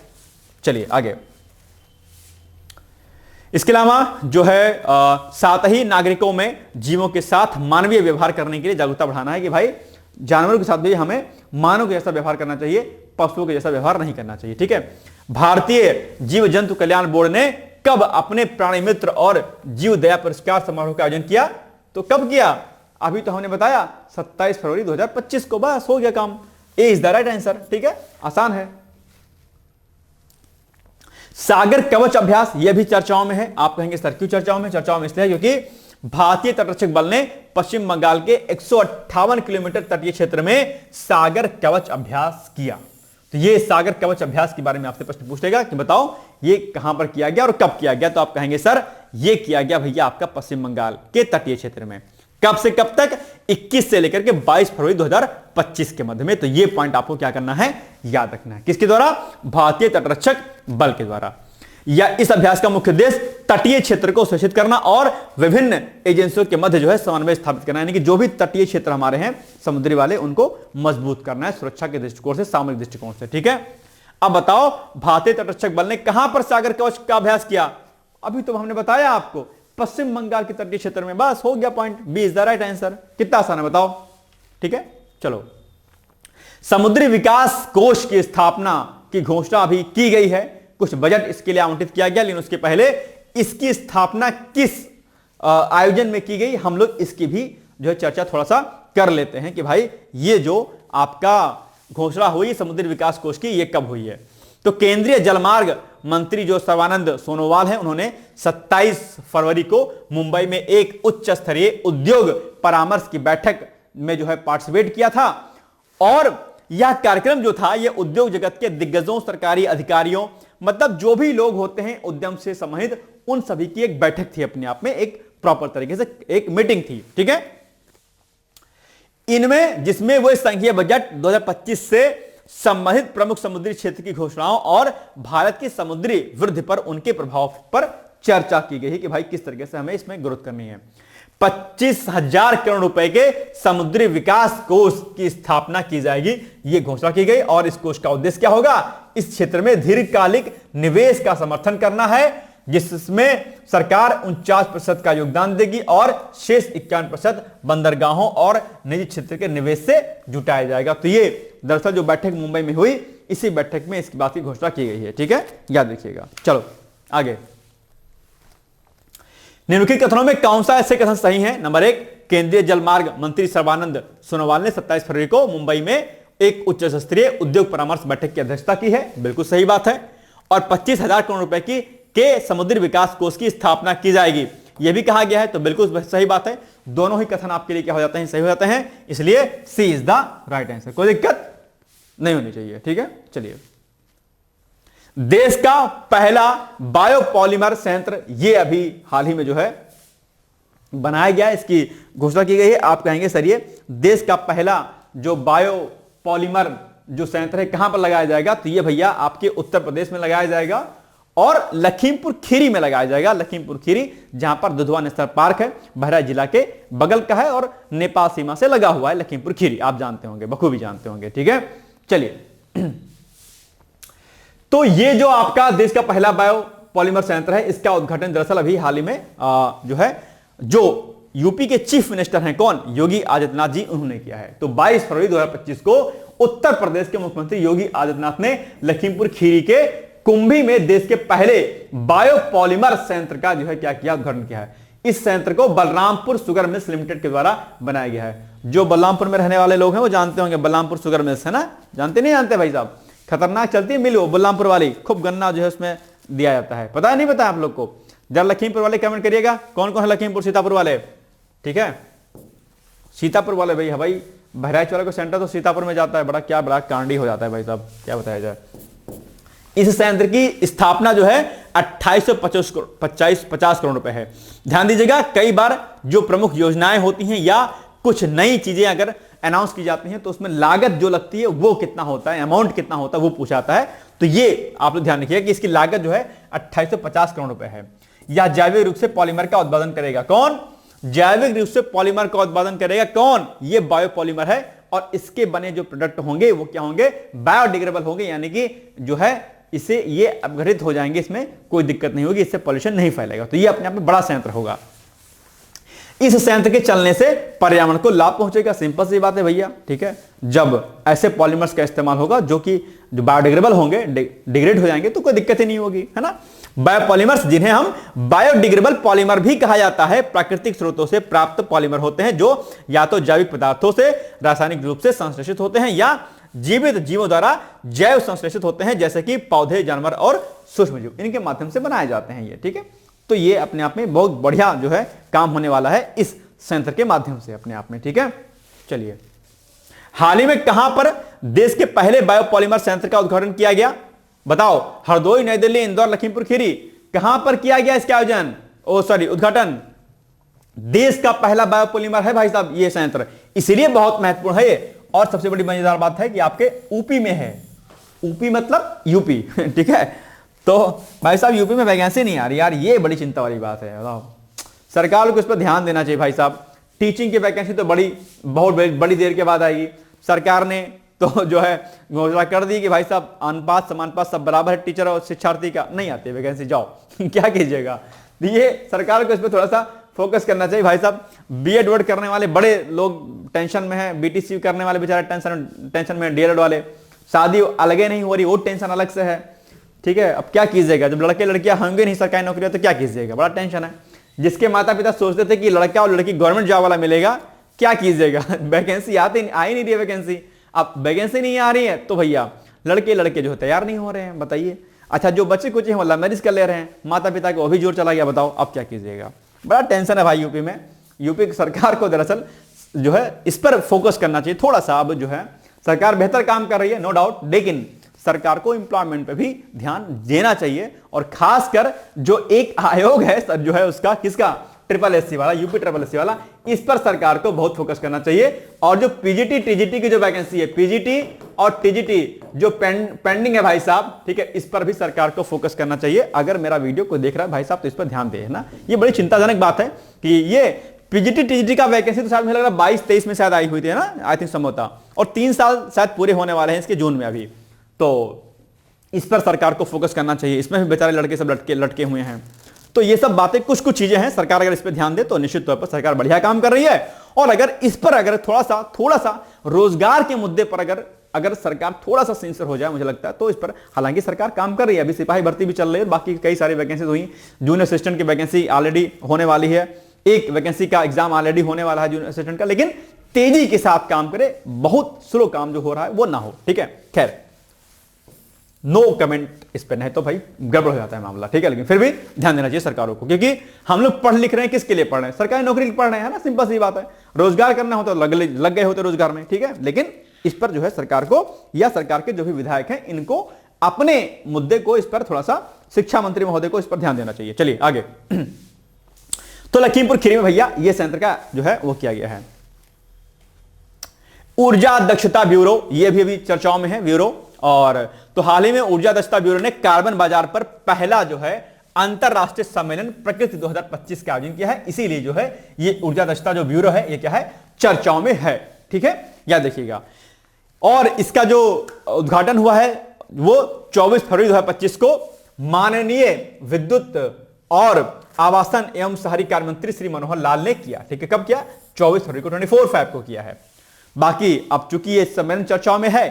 चलिए आगे। इसके अलावा जो है साथ ही नागरिकों में जीवों के साथ मानवीय व्यवहार करने के लिए जागरूकता बढ़ाना है कि भाई जानवरों के साथ भी हमें मानव के जैसा व्यवहार करना चाहिए, पशुओं के जैसा व्यवहार नहीं करना चाहिए, ठीक है। भारतीय जीव जंतु कल्याण बोर्ड ने कब अपने प्राणी मित्र और जीव दया पुरस्कार समारोह का आयोजन किया? तो कब किया? अभी तो हमने बताया 27 फरवरी 2025 को। बस हो गया काम। ए इज द राइट आंसर, ठीक है, आसान है। सागर कवच अभ्यास यह भी चर्चाओं में है। आप कहेंगे सर क्यों चर्चाओं में? चर्चाओं में इसलिए क्योंकि भारतीय तटरक्षक बल ने पश्चिम बंगाल के 158 किलोमीटर तटीय क्षेत्र में सागर कवच अभ्यास किया। तो ये सागर कवच अभ्यास के बारे में आपसे प्रश्न पूछेगा कि बताओ ये कहां पर किया गया और कब किया गया? तो आप कहेंगे सर ये किया गया भैया आपका पश्चिम बंगाल के तटीय क्षेत्र में। कब से कब तक? 21 से लेकर के 22 फरवरी 2025 के मध्य में। तो ये पॉइंट आपको क्या करना है? याद रखना है। किसके द्वारा? भारतीय तटरक्षक बल के द्वारा। या इस अभ्यास का मुख्य उद्देश्य तटीय क्षेत्र को सुरक्षित करना और विभिन्न एजेंसियों के मध्य जो है समन्वय स्थापित करना, यानी कि जो भी तटीय क्षेत्र हमारे हैं समुद्री वाले, उनको मजबूत करना है सुरक्षा के दृष्टिकोण से, सामरिक दृष्टिकोण से, ठीक है। अब बताओ भारतीय तटरक्षक बल ने कहां पर सागर कवच का अभ्यास किया? अभी तो हमने बताया आपको, पश्चिम बंगाल के तटीय क्षेत्र में। बस हो गया point, B is the right answer. कितना आसान है बताओ, ठीक है। चलो, समुद्री विकास कोष की स्थापना की घोषणा अभी की गई है, कुछ बजट इसके लिए आवंटित किया गया, लेकिन उसके पहले इसकी स्थापना किस आयोजन में की गई, हम लोग इसकी भी जो है चर्चा थोड़ा सा कर लेते हैं कि भाई ये जो आपका घोषणा हुई समुद्री विकास कोष की, ये कब हुई है। तो केंद्रीय जलमार्ग मंत्री जो सर्बानंद सोनोवाल हैं, उन्होंने 27 फरवरी को मुंबई में एक उच्च स्तरीय उद्योग परामर्श की बैठक में जो है पार्टिसिपेट किया था। और यह कार्यक्रम जो था, यह उद्योग जगत के दिग्गजों, सरकारी अधिकारियों, मतलब जो भी लोग होते हैं उद्यम से संबंधित, उन सभी की एक बैठक थी, अपने आप में एक प्रॉपर तरीके से एक मीटिंग थी, ठीक है। इनमें जिसमें वो संघीय बजट 2025 से संबंधित प्रमुख समुद्री क्षेत्र की घोषणाओं और भारत की समुद्री वृद्धि पर उनके प्रभाव पर चर्चा की गई है कि भाई किस तरीके से हमें इसमें ग्रोथ करनी है। 25,000 करोड़ रुपए के समुद्री विकास कोष की स्थापना की जाएगी, यह घोषणा की गई। और इस कोष का उद्देश्य क्या होगा? इस क्षेत्र में दीर्घकालिक निवेश का समर्थन करना है, जिसमें सरकार 49% का योगदान देगी और शेष 51% बंदरगाहों और निजी क्षेत्र के निवेश से जुटाया जाएगा। तो ये दरअसल जो बैठक मुंबई में हुई, इसी बैठक में इसकी बात की घोषणा की गई है, ठीक है, याद रखिएगा। चलो आगे। निम्नलिखित कथनों में कौन सा ऐसे कथन सही है? नंबर 1, केंद्रीय जलमार्ग मंत्री सर्बानंद सोनोवाल ने 27 फरवरी को मुंबई में एक उच्च स्तरीय उद्योग परामर्श बैठक की अध्यक्षता की है, बिल्कुल सही बात है। और 25,000 करोड़ रुपए की के समुद्री विकास कोष की स्थापना की जाएगी, यह भी कहा गया है, तो बिल्कुल सही बात है। दोनों ही कथन आपके लिए क्या हो जाते हैं, सही हो जाते हैं, इसलिए सी इज द राइट आंसर, कोई दिक्कत नहीं होनी चाहिए। ठीक है, चलिए। देश का पहला बायोपॉलीमर संयंत्र, यह अभी हाल ही में जो है बनाया गया, इसकी घोषणा की गई है। आप कहेंगे सर ये देश का पहला जो बायोपॉलीमर जो संयंत्र है कहां पर लगाया जाएगा, तो ये भैया आपके उत्तर प्रदेश में लगाया जाएगा और लखीमपुर खीरी में लगाया जाएगा। लखीमपुर खीरी, जहां पर दुधवा नेशनल पार्क है, बहराइच जिला के बगल का है और नेपाल सीमा से लगा हुआ है लखीमपुर खीरी, आप जानते होंगे, बखूबी जानते होंगे। ठीक है, चलिए। तो ये जो आपका देश का पहला बायोपॉलीमर संयंत्र है, इसका उद्घाटन दरअसल अभी हाल ही में जो है, जो यूपी के चीफ मिनिस्टर हैं कौन, योगी आदित्यनाथ जी, उन्होंने किया है। तो 22 फरवरी 2025 को उत्तर प्रदेश के मुख्यमंत्री योगी आदित्यनाथ ने लखीमपुर खीरी के कुंभी में देश के पहले बायोपॉलीमर संयंत्र का जो है क्या किया, उद्घाटन किया है। इस संयंत्र को बलरामपुर शुगर मिल्स लिमिटेड के द्वारा बनाया गया है। जो बलरामपुर में रहने वाले लोग हैं वो जानते होंगे, बलरामपुर शुगर मिल्स है ना, जानते नहीं जानते भाई साहब, खतरनाक चलती है मिल वो बलरामपुर वाली, खूब गन्ना जो है उसमें दिया जाता है, पता नहीं पता आप लोग को, जरा लखीमपुर वाले कमेंट करिएगा, कौन कौन है लखीमपुर सीतापुर वाले। ठीक है, सीतापुर वाले भैया, भाई बहराइच वाले को सेंटर तो सीतापुर में जाता है, बड़ा कांडी हो जाता है भाई साहब, क्या बताया जाए। इस संयंत्र की स्थापना जो है 2850 करोड़ रुपए है। ध्यान दीजिएगा, कई बार जो प्रमुख योजनाएं होती हैं या कुछ नई चीजें अगर अनाउंस की जाती हैं तो उसमें लागत जो लगती है वो कितना होता है, अमाउंट कितना होता है वो पूछा जाता है। तो ये आप लोग ध्यान रखिएगा कि इसकी लागत जो है 2850 करोड़ रुपए है। यह जैविक रूप से पॉलीमर का उत्पादन करेगा, कौन, जैविक रूप से पॉलीमर का उत्पादन करेगा कौन, ये बायोपॉलीमर है। और इसके बने जो प्रोडक्ट होंगे वो क्या होंगे, बायोडिग्रेडेबल होंगे, यानी कि जो है इसे ये अपघटित हो जाएंगे, इसमें कोई दिक्कत नहीं होगी, इससे पॉल्यूशन नहीं फैलेगा। तो ये अपने आप में बड़ा संयंत्र होगा। इस संयंत्र के चलने से पर्यावरण को लाभ पहुंचेगा, सिंपल सी बात है भैया। ठीक है, जब ऐसे पॉलीमर्स का इस्तेमाल होगा जो बायोडिग्रेडेबल होंगे, डिग्रेड हो जाएंगे, तो कोई दिक्कत ही नहीं होगी, है ना। बायोपॉलीमर्स, जिन्हें हम बायोडिग्रेडेबल पॉलीमर भी कहा जाता है, प्राकृतिक स्रोतों से प्राप्त पॉलीमर होते हैं जो या तो जैविक पदार्थों से रासायनिक रूप से संश्लेषित होते हैं या जीवित जीवों द्वारा जैव संश्लेषित होते हैं, जैसे कि पौधे, जानवर और सूक्ष्मजीव, इनके माध्यम से बनाए जाते हैं ये। ठीक है, तो ये अपने आप में बहुत बढ़िया जो है काम होने वाला है इस संयंत्र के माध्यम से अपने आप में। ठीक है, चलिए। हाल ही में कहां पर देश के पहले बायोपॉलीमर संयंत्र का उद्घाटन किया गया, बताओ। हरदोई, नई दिल्ली, इंदौर, लखीमपुर खीरी, कहां पर किया गया इसका आयोजन, उद्घाटन। देश का पहला बायोपॉलीमर है भाई साहब ये संयंत्र, इसीलिए बहुत महत्वपूर्ण है ये। और सबसे बड़ी मजेदार बात है कि आपके यूपी में है, यूपी मतलब यूपी। ठीक है, तो भाई साहब यूपी में वैकेंसी नहीं आ रही यार, ये बड़ी चिंता वाली बात है। बताओ, सरकार को इस पर ध्यान देना चाहिए भाई साहब। टीचिंग की वैकेंसी तो बहुत बड़ी देर के बाद आएगी। सरकार ने तो जो है घोषणा कर दी कि भाई साहब अनुपात समानुपात सब बराबर है, टीचर और शिक्षार्थी का, नहीं आती वैकेंसी, जाओ। क्या कीजिएगा, ये सरकार को इस पर थोड़ा सा फोकस करना चाहिए भाई साहब। बीएड वर्ड करने वाले बड़े लोग टेंशन में है, बीटीसी करने वाले बेचारे टेंशन में, डीएलएड वाले, शादी अलगे नहीं हो रही वो टेंशन अलग से है। ठीक है, अब क्या कीजिएगा, जब लड़के लड़कियां होंगे नहीं सरकारी नौकरी तो क्या कीजिएगा, बड़ा टेंशन है। जिसके माता पिता सोचते थे कि लड़का और लड़की गवर्नमेंट जॉब वाला मिलेगा, क्या कीजिएगा, वैकेंसी आ ही नहीं रही है वैकेंसी। अब वैकेंसी नहीं आ रही है तो भैया लड़के जो तैयार नहीं हो रहे हैं, बताइए। अच्छा, जो बच्चे कुछ हैं वो लव मैरिज कर ले रहे हैं, माता पिता को अभी जोर चला गया, बताओ अब क्या कीजिएगा। बड़ा टेंशन है भाई यूपी में। यूपी की सरकार को दरअसल जो है इस पर फोकस करना चाहिए थोड़ा सा। अब जो है सरकार बेहतर काम कर रही है, नो डाउट, लेकिन सरकार को एम्प्लॉयमेंट पे भी ध्यान देना चाहिए। और खासकर जो एक आयोग है सर जो है उसका, किसका, SSC वाला, यूपी SSC वाला, इस पर सरकार को बहुत फोकस करना चाहिए। और जो पीजीटी टीजीटी की जो वैकेंसी है, पीजीटी और टीजीटी जो पेंडिंग है भाई साहब, ठीक है, इस पर भी सरकार को फोकस करना चाहिए। अगर मेरा वीडियो को देख रहा है भाई साहब तो इस पर ध्यान दे, है ना। ये बड़ी चिंताजनक बात है कि ये पीजीटी टीजीटी का वैकेंसी तो शायद मुझे लग रहा है 22-23 में शायद आई हुई थी ना, आई थिंक संभवतः, और 3 साल शायद पूरे होने वाले हैं इसके जून में अभी। तो इस पर सरकार को फोकस करना चाहिए। इसमें भी बेचारे लड़के सब लटके हुए हैं। तो ये सब बातें, कुछ चीजें हैं, सरकार अगर इस पर ध्यान दे तो निश्चित तौर पर सरकार बढ़िया काम कर रही है। और अगर इस पर अगर थोड़ा सा रोजगार के मुद्दे पर अगर सरकार थोड़ा सा सिंसियर हो जाए, मुझे लगता है, तो इस पर हालांकि सरकार काम कर रही है। अभी सिपाही भर्ती भी चल रही है, बाकी कई सारी वैकेंसी हुई, जूनियर असिस्टेंट की वैकेंसी ऑलरेडी होने वाली है, एक वैकेंसी का एग्जाम ऑलरेडी होने वाला है जूनियर असिस्टेंट का। लेकिन तेजी के साथ काम करे, बहुत स्लो काम जो हो रहा है वो ना हो। ठीक है, खैर नो कमेंट इस पर, नहीं तो भाई गड़बड़ हो जाता है मामला, ठीक है। लेकिन फिर भी ध्यान देना चाहिए सरकारों को, क्योंकि हम लोग पढ़ लिख रहे हैं किसके लिए पढ़ रहे हैं, सरकारी नौकरी के लिए पढ़ रहे हैं ना, सिंपल सी बात है। रोजगार करना होता तो लग गए होते रोजगार में, ठीक है। लेकिन इस पर जो है सरकार को या सरकार के जो भी विधायक हैं इनको अपने मुद्दे को इस पर थोड़ा सा शिक्षा मंत्री महोदय को इस पर ध्यान देना चाहिए। चलिए आगे। तो लखीमपुर खीरी में भैया ये संयंत्र का जो है वो किया गया है। ऊर्जा दक्षता ब्यूरो, ये भी अभी चर्चाओं में है ब्यूरो। और तो हाल ही में ऊर्जा दक्षता ब्यूरो ने कार्बन बाजार पर पहला जो है अंतरराष्ट्रीय सम्मेलन प्रकृति 2025 का आयोजन किया है। इसीलिए जो है ये ऊर्जा दक्षता जो ब्यूरो है ये क्या है, चर्चाओं में है, ठीक है, याद देखिएगा। और इसका जो उद्घाटन हुआ है वो 24 फरवरी 2025 को माननीय विद्युत और आवासन एवं शहरी कार्य मंत्री श्री मनोहर लाल ने किया, ठीक है। कब किया, 24 फरवरी को 24/5 को किया है। बाकी अब चूंकि ये सम्मेलन चर्चाओं में है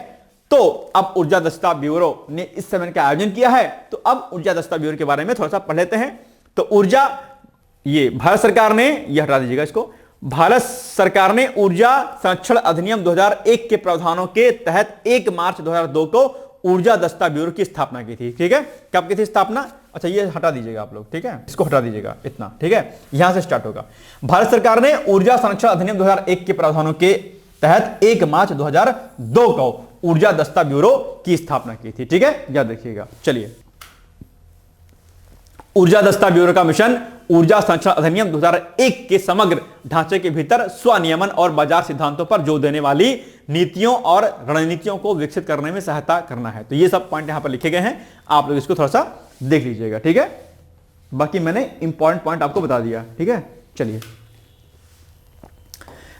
तो अब ऊर्जा दक्षता ब्यूरो ने इस सम्मेलन का आयोजन किया है, तो अब ऊर्जा दक्षता ब्यूरो के बारे में थोड़ा सा पढ़ लेते हैं। तो ऊर्जा, ये भारत सरकार ने, यह हटा दीजिएगा इसको, भारत सरकार ने ऊर्जा संरक्षण अधिनियम 2001 के प्रावधानों के तहत 1 मार्च 2002 को ऊर्जा दक्षता ब्यूरो की स्थापना की थी, ठीक है। कब की थी स्थापना, अच्छा ये हटा दीजिएगा आप लोग, ठीक है, इसको हटा दीजिएगा इतना, ठीक है, यहां से स्टार्ट होगा। भारत सरकार ने ऊर्जा संरक्षण अधिनियम 2001 के प्रावधानों के तहत 1 मार्च 2002 को ऊर्जा दक्षता ब्यूरो की स्थापना की थी, ठीक है, याद रखिएगा। चलिए, ऊर्जा दक्षता ब्यूरो का मिशन ऊर्जा संरक्षण अधिनियम 2001 के समग्र ढांचे के भीतर स्वनियमन और बाजार सिद्धांतों पर जोर देने वाली नीतियों और रणनीतियों को विकसित करने में सहायता करना है। तो ये सब पॉइंट यहां पर लिखे गए हैं, आप लोग इसको थोड़ा सा देख लीजिएगा, ठीक है। बाकी मैंने इंपॉर्टेंट पॉइंट आपको बता दिया, ठीक है। चलिए,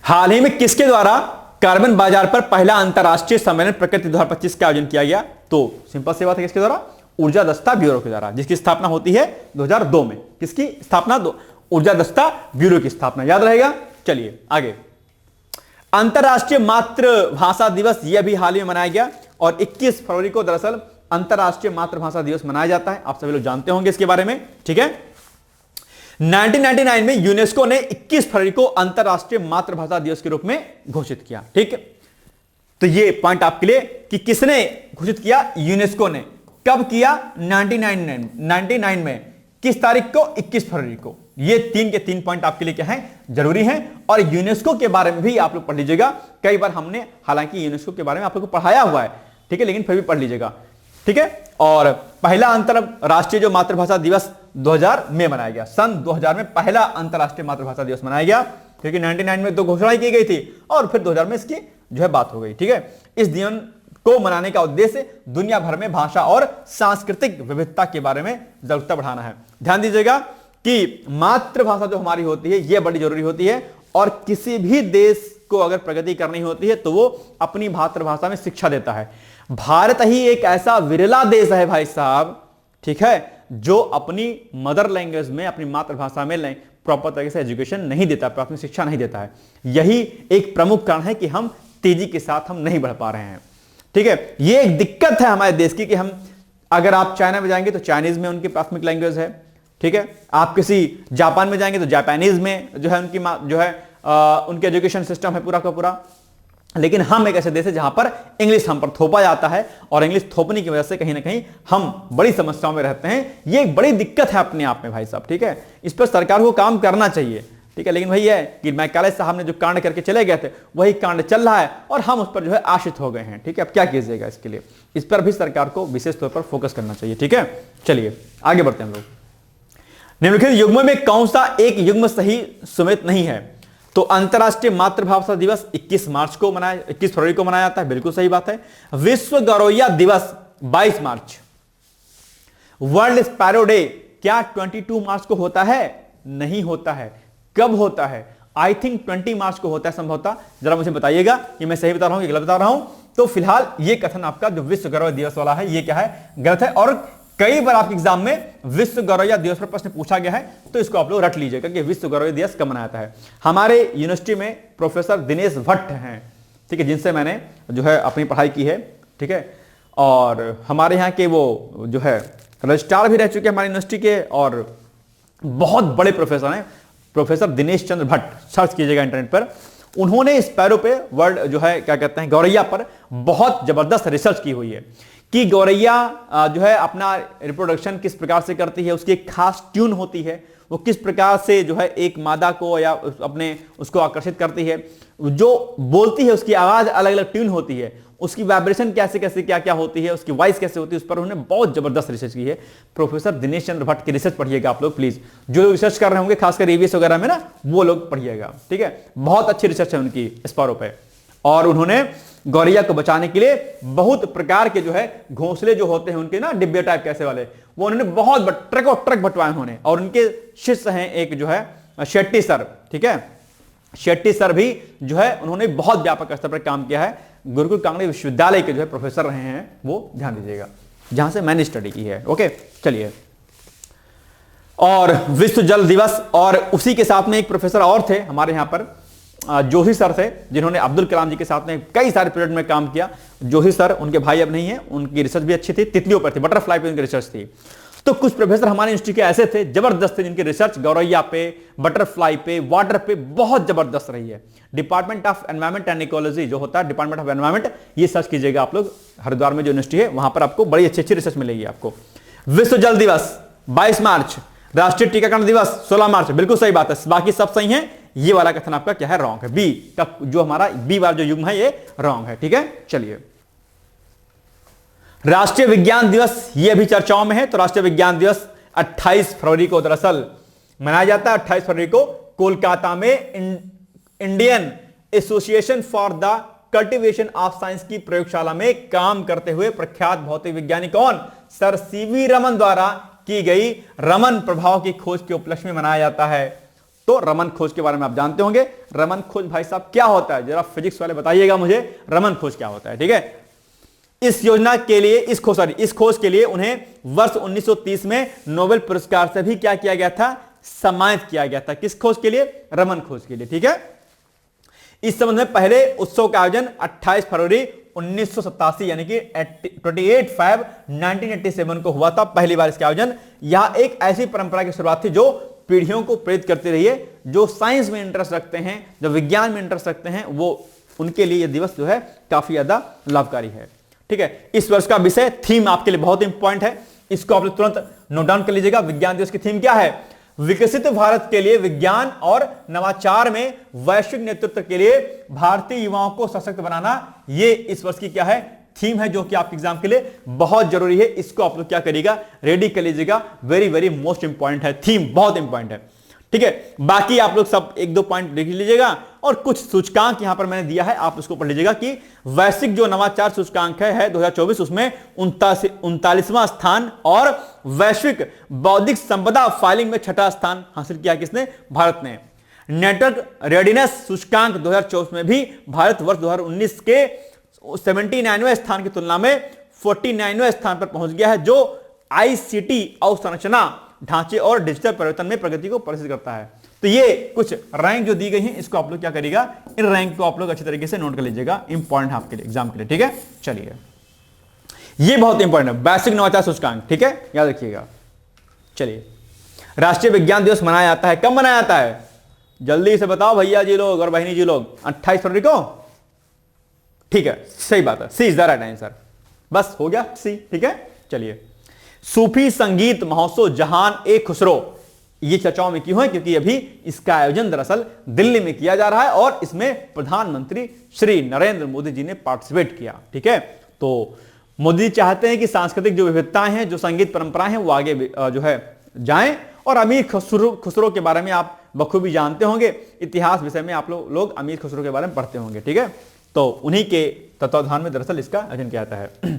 हाल ही में किसके द्वारा कार्बन बाजार पर पहला अंतरराष्ट्रीय सम्मेलन प्रकृति 2025 का आयोजन किया गया, तो सिंपल सी बात है, किसके द्वारा, ऊर्जा दक्षता ब्यूरो के द्वारा, जिसकी स्थापना होती है 2002 में। किसकी स्थापना, ऊर्जा दक्षता ब्यूरो की स्थापना, याद रहेगा। चलिए आगे। अंतरराष्ट्रीय मातृभाषा दिवस यह भी हाल ही में मनाया गया और 21 फरवरी को दरअसल अंतरराष्ट्रीय मातृभाषा दिवस मनाया जाता है। आप सभी लोग जानते होंगे इसके बारे में, ठीक है। 1999 में यूनेस्को ने 21 फरवरी को अंतरराष्ट्रीय मातृभाषा दिवस के रूप में घोषित किया, ठीक है। तो ये पॉइंट आपके लिए कि किसने घोषित किया, यूनेस्को ने। कब किया, 1999 में, किस तारीख को, 21 फरवरी को। ये 3 के 3 पॉइंट आपके लिए क्या है, जरूरी हैं। और यूनेस्को के बारे में भी आप लोग पढ़ लीजिएगा। कई बार हमने हालांकि यूनेस्को के बारे में आप लोग को पढ़ाया हुआ है, ठीक है, लेकिन फिर भी पढ़ लीजिएगा, ठीक है। और पहला अंतरराष्ट्रीय जो मातृभाषा दिवस 2000 में मनाया गया, सन 2000 में पहला अंतरराष्ट्रीय मातृभाषा दिवस मनाया गया, क्योंकि 99 में तो घोषणा की गई थी और फिर 2000 में इसकी जो है बात हो गई, ठीक है। इस दिन को मनाने का उद्देश्य दुनिया भर में भाषा और सांस्कृतिक विविधता के बारे में जागरूकता बढ़ाना है। ध्यान दीजिएगा कि मातृभाषा जो हमारी होती है यह बड़ी जरूरी होती है, और किसी भी देश को अगर प्रगति करनी होती है तो वो अपनी मातृभाषा में शिक्षा देता है। भारत ही एक ऐसा विरला देश है भाई साहब, ठीक है, जो अपनी मदर लैंग्वेज में, अपनी मातृभाषा में प्रॉपर तरीके से एजुकेशन नहीं देता, प्राथमिक शिक्षा नहीं देता है। यही एक प्रमुख कारण है कि हम तेजी के साथ हम नहीं बढ़ पा रहे हैं, ठीक है। ये एक दिक्कत है हमारे देश की कि हम, अगर आप चाइना में जाएंगे तो चाइनीज में उनकी प्राथमिक लैंग्वेज है, ठीक है। आप किसी जापान में जाएंगे तो जापानीज में जो है उनकी जो है उनके एजुकेशन सिस्टम है पूरा का पूरा। लेकिन हम एक ऐसे देश है जहां पर इंग्लिश हम पर थोपा जाता है, और इंग्लिश थोपने की वजह से कहीं ना कहीं हम बड़ी समस्याओं में रहते हैं। ये एक बड़ी दिक्कत है अपने आप में भाई साहब, ठीक है। इस पर सरकार को काम करना चाहिए, ठीक है। लेकिन वही है कि मैकाले साहब ने जो कांड करके चले गए थे वही कांड चल रहा है और हम उस पर जो है आश्रित हो गए हैं, ठीक है। अब क्या कीजिएगा इसके लिए, इस पर भी सरकार को विशेष तौर पर फोकस करना चाहिए, ठीक है। चलिए आगे बढ़ते हैं हम लोग। निम्नलिखित युग्मों में कौन सा एक युग्म सही सुमेलित नहीं है, तो अंतरराष्ट्रीय मातृभाषा दिवस 21 फरवरी को मनाया जाता है, बिल्कुल सही बात है। विश्व गौरैया दिवस 22 मार्च। वर्ल्ड स्पैरो डे क्या 22 मार्च को होता है, नहीं होता है। कब होता है, आई थिंक 20 मार्च को होता है संभवतः, जरा मुझे बताइएगा कि मैं सही बता रहा हूं कि गलत बता रहा हूं। तो फिलहाल ये कथन आपका जो विश्व गौरैया दिवस वाला है ये क्या है, गलत है। और कई बार आपके एग्जाम में विश्व गौरैया दिवस पर प्रश्न पूछा गया है, तो इसको आप लोग रट लीजिएगा कि विश्व गौरैया दिवस कब मनाया जाता है। हमारे यूनिवर्सिटी में प्रोफेसर दिनेश भट्ट हैं, ठीक है, जिनसे मैंने जो है अपनी पढ़ाई की है, ठीक है। और हमारे यहाँ के वो जो है रजिस्ट्रार भी रह चुके हैं हमारी यूनिवर्सिटी के, और बहुत बड़े प्रोफेसर हैं, प्रोफेसर दिनेश चंद्र भट्ट, सर्च कीजिएगा इंटरनेट पर। उन्होंने स्पैरो पे, वर्ल्ड जो है क्या कहते हैं, गौरैया पर बहुत जबरदस्त रिसर्च की हुई है कि गौरैया जो है अपना रिप्रोडक्शन किस प्रकार से करती है, उसकी एक खास ट्यून होती है, वो किस प्रकार से जो है एक मादा को या अपने उसको आकर्षित करती है, जो बोलती है उसकी आवाज अलग अलग ट्यून होती है, उसकी वाइब्रेशन कैसे कैसे क्या क्या होती है, उसकी वॉइस कैसे होती है, उस पर उन्होंने बहुत जबरदस्त रिसर्च की है। प्रोफेसर दिनेश चंद्र भट्ट की रिसर्च पढ़िएगा आप लोग प्लीज, जो लोग रिसर्च कर रहे होंगे खासकर ईवीएस वगैरह में ना, वो लोग पढ़िएगा, ठीक है। बहुत अच्छी रिसर्च है उनकी स्पैरो पे, और उन्होंने गौरैया को बचाने के लिए बहुत प्रकार के जो है घोंसले जो होते हैं उनके ना डिब्बे टाइप कैसे वाले, वो उन्होंने बहुत ट्रक ट्रक बंटवाए उन्होंने। और उनके शिष्य हैं एक जो है शेट्टी सर, ठीक है, शेट्टी सर भी जो है उन्होंने बहुत व्यापक स्तर पर काम किया है, गुरुकुल कांगड़ी विश्वविद्यालय के जो है प्रोफेसर रहे हैं, वो ध्यान दीजिएगा, जहां से मैंने स्टडी की है। ओके चलिए, और विश्व जल दिवस, और उसी के साथ में एक प्रोफेसर और थे हमारे यहां पर, जोशी सर थे, जिन्होंने अब्दुल कलाम जी के साथ में कई सारे प्रोजेक्ट में काम किया। जोशी सर, उनके भाई अब नहीं है, उनकी रिसर्च भी अच्छी थी, तितलियों पर थी, बटरफ्लाई पे उनकी रिसर्च थी। तो कुछ प्रोफेसर हमारे इंस्टीट्यूट के ऐसे थे जबरदस्त थे, जिनकी रिसर्च गौरैया पे, बटरफ्लाई पे, वाटर पे बहुत जबरदस्त रही है। Department of environment and ecology जो होता है, डिपार्टमेंट ऑफ एनवायरमेंट, ये सर्च कीजिएगा आप लोग, हरिद्वार में जो यूनिवर्सिटी है वहां पर आपको बड़ी अच्छी अच्छी रिसर्च मिलेगी आपको। विश्व जल दिवस 22 मार्च, राष्ट्रीय टीकाकरण दिवस 16 मार्च, बिल्कुल सही बात है, बाकी सब सही है। ये वाला कथन आपका क्या है, रॉन्ग है, बी का जो हमारा बी वाला जो युग्म है ये रॉन्ग है, ठीक है। चलिए, राष्ट्रीय विज्ञान दिवस ये भी चर्चाओं में है, तो राष्ट्रीय विज्ञान दिवस 28 फरवरी को दरअसल मनाया जाता है। 28 फरवरी को कोलकाता में Indian association for the cultivation of science की प्रयोगशाला में काम करते हुए प्रख्यात भौतिक वैज्ञानिक कौन, सर सीवी रमन द्वारा की गई रमन प्रभाव की खोज के उपलक्ष्य में मनाया जाता है। तो रमन खोज के बारे में आप जानते होंगे, रमन खोज भाई साहब क्या होता है, जरा फिजिक्स वाले बताइएगा मुझे, रमन खोज क्या होता है, ठीक है। इस योजना के लिए, इस खोज के लिए उन्हें वर्ष 1930 में नोबेल पुरस्कार से भी क्या किया गया था, सम्मानित किया गया था। किस खोज के लिए, रमन खोज के लिए, ठीक है। इस संबंध में पहले उत्सव का आयोजन 28 फरवरी 1987 यानी कि 28 फरवरी 1987 को हुआ था पहली बार इसका आयोजन। यह एक ऐसी परंपरा की शुरुआत थी जो पीढ़ियों को प्रेरित करती रही है, जो साइंस में इंटरेस्ट रखते हैं, जो विज्ञान में इंटरेस्ट रखते हैं, वो उनके लिए यह दिवस जो है काफी ज्यादा लाभकारी है, ठीक है। इस वर्ष का विषय थीम आपके लिए बहुत इंपॉर्टेंट है, इसको आप तुरंत नोट डाउन कर लीजिएगा। विज्ञान दिवस की थीम क्या है, विकसित भारत के लिए विज्ञान और नवाचार में वैश्विक नेतृत्व के लिए भारतीय युवाओं को सशक्त बनाना, ये इस वर्ष की क्या है, थीम है, जो कि आपके एग्जाम के लिए बहुत जरूरी है। इसको आप लोग क्या करिएगा, रेडी कर लीजिएगा, वेरी वेरी मोस्ट इंपॉर्टेंट है, थीम बहुत इंपॉर्टेंट है, ठीक है। बाकी आप लोग सब एक दो पॉइंट लिख लीजिएगा, और कुछ सूचकांक यहां पर मैंने दिया है, आप उसको पढ़ लीजिएगा कि वैश्विक जो नवाचार सूचकांक है 2024, उसमें 39वां स्थान, और वैश्विक बौद्धिक संपदा फाइलिंग में 6ठा स्थान हासिल किया किसने, भारत ने। नेटवर्क रेडिनेस सूचकांक 2024 में भी भारत वर्ष 2019 के 79वें स्थान की तुलना में 49वें स्थान पर पहुंच गया है, जो आईसीटी अवसंरचना ढांचे और डिजिटल परिवर्तन में प्रगति को प्रदर्शित करता है। तो ये कुछ रैंक जो दी गई हैं, इसको आप लोग क्या करिएगा, इन रैंक को आप लोग अच्छी तरीके से नोट कर लीजिएगा, इंपॉर्टेंट आपके लिए, एग्जाम के लिए, ठीक है। चलिए, ये बहुत इंपॉर्टेंट है, वैश्विक नवाचार सूचकांक, ठीक है, याद रखिएगा। चलिए, राष्ट्रीय विज्ञान दिवस मनाया जाता है, कब मनाया जाता है, जल्दी से बताओ भैया जी लोग और बहनी जी लोग, 28 फरवरी को, ठीक है, सही बात है, सी इज द राइट आंसर, बस हो गया सी, ठीक है। चलिए, सूफी संगीत महोत्सव जहान ए खुसरो, ये चर्चाओं में क्यों है, क्योंकि अभी इसका आयोजन दरअसल दिल्ली में किया जा रहा है, और इसमें प्रधानमंत्री श्री नरेंद्र मोदी जी ने पार्टिसिपेट किया, ठीक है। तो मोदी जी चाहते हैं कि सांस्कृतिक जो विविधताएं हैं, जो संगीत परंपराएं हैं, वो आगे जो है जाएं, और अमीर खुसरो के बारे में आप बखूबी जानते होंगे, इतिहास विषय में आप लोग अमीर खुसरो के बारे में पढ़ते होंगे, ठीक है। तो उन्हीं के तत्वाधान में दरअसल इसका आयोजन किया जाता है।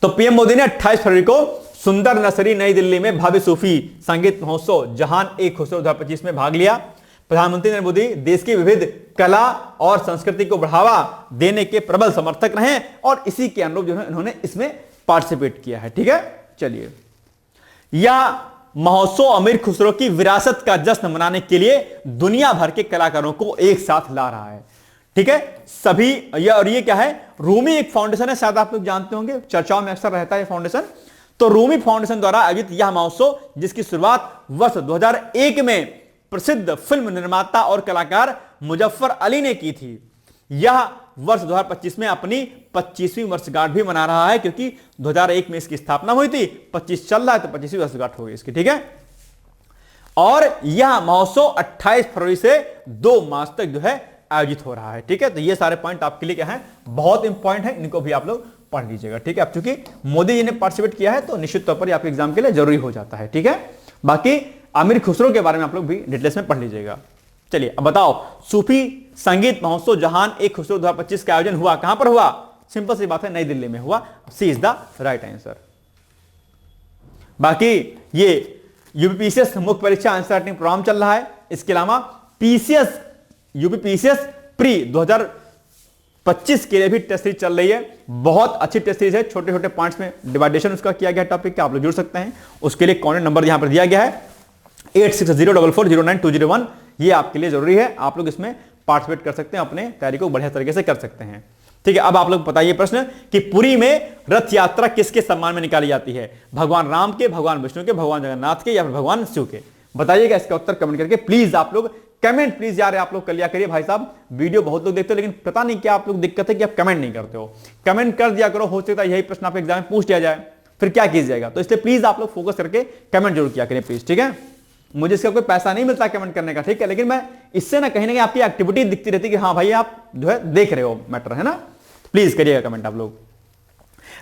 तो पीएम मोदी ने 28 फरवरी को सुंदर नर्सरी नई दिल्ली में भव्य सूफी संगीत महोत्सव जहान ए खुसरो 2025 में भाग लिया। प्रधानमंत्री नरेंद्र मोदी देश की विविध कला और संस्कृति को बढ़ावा देने के प्रबल समर्थक रहे, और इसी के अनुरूप जो है इन्होंने इसमें पार्टिसिपेट किया है, ठीक है। चलिए, यह महोत्सव अमीर खुसरो की विरासत का जश्न मनाने के लिए दुनिया भर के कलाकारों को एक साथ ला रहा है, ठीक है। सभी और ये क्या है, रूमी एक फाउंडेशन है, शायद आप लोग जानते होंगे, चर्चाओं में अक्सर रहता है फाउंडेशन। तो रूमी फाउंडेशन द्वारा आयोजित यह महोत्सव, जिसकी शुरुआत वर्ष 2001 में प्रसिद्ध फिल्म निर्माता और कलाकार मुजफ्फर अली ने की थी, यह वर्ष 2025 में अपनी 25वीं वर्षगांठ भी मना रहा है, क्योंकि 2001 में इसकी स्थापना हुई थी, 25 चल रहा है तो 25वीं वर्षगांठ होगी इसकी, ठीक है। और यह महोत्सव 28 फरवरी से 2 मार्च तक जो है आयोजित हो रहा है, ठीक है। तो ये सारे पॉइंट आपके लिए क्या है, बहुत इंपॉर्टेंट है, इनको भी आप लोग पढ़ लीजिएगा, ठीक है। अब चूंकि मोदी जी ने पार्टिसिपेट किया है तो निश्चित तौर पर आपके एग्जाम के लिए जरूरी हो जाता है, ठीक है। बाकी अमीर खुसरो के बारे में आप लोग भी डिटेल्स में पढ़ लीजिएगा। चलिए अब बताओ, सूफी संगीत महोत्सव जहान ए खुसरो 2025 का आयोजन हुआ, कहां पर हुआ? सिंपल सी बात है, नई दिल्ली में हुआ। सी इज द राइट आंसर। बाकी ये यूपीपीसीएस मुख्य परीक्षा आंसर राइटिंग प्रोग्राम चल रहा है। इसके अलावा पीसीएस यूपीपीसीएस प्री 2025 के लिए भी टेस्ट सीरीज चल रही है। बहुत अच्छी टेस्ट सीरीज है, छोटे छोटे पॉइंट्स में डिवाइडेशन उसका किया गया टॉपिक का, आप लोग जुड़ सकते हैं। उसके लिए कॉन्टैक्ट नंबर यहां पर दिया गया है 8604409201। ये आपके लिए जरूरी है, आप लोग इसमें पार्टिसिपेट कर सकते हैं, अपने तैयारी को बढ़िया तरीके से कर सकते हैं, ठीक है। अब आप लोग बताइए प्रश्न कि पुरी में रथ यात्रा किसके सम्मान में निकाली जाती है? भगवान राम के, भगवान विष्णु के, भगवान जगन्नाथ के, या फिर भगवान शिव के? बताइएगा इसका उत्तर कमेंट करके प्लीज। आप लोग कमेंट प्लीज यार आप लोग कर लिया करिए भाई साहब, वीडियो बहुत लोग देखते हो लेकिन पता नहीं क्या आप लोग दिक्कत है कि आप कमेंट नहीं करते हो। कमेंट कर दिया करो, हो सकता है यही प्रश्न आप एग्जाम में पूछ लिया जाए, फिर क्या कीजिएगा। तो इसलिए प्लीज आप लोग फोकस करके कमेंट जरूर किया करिए प्लीज, ठीक है। मुझे इसका कोई पैसा नहीं मिलता कमेंट करने का, ठीक है, लेकिन मैं इससे ना कहीं ना कहीं आपकी एक्टिविटी दिखती रहती है कि हाँ भाई आप जो है देख रहे हो मैटर, है ना। प्लीज करिएगा कमेंट आप लोग।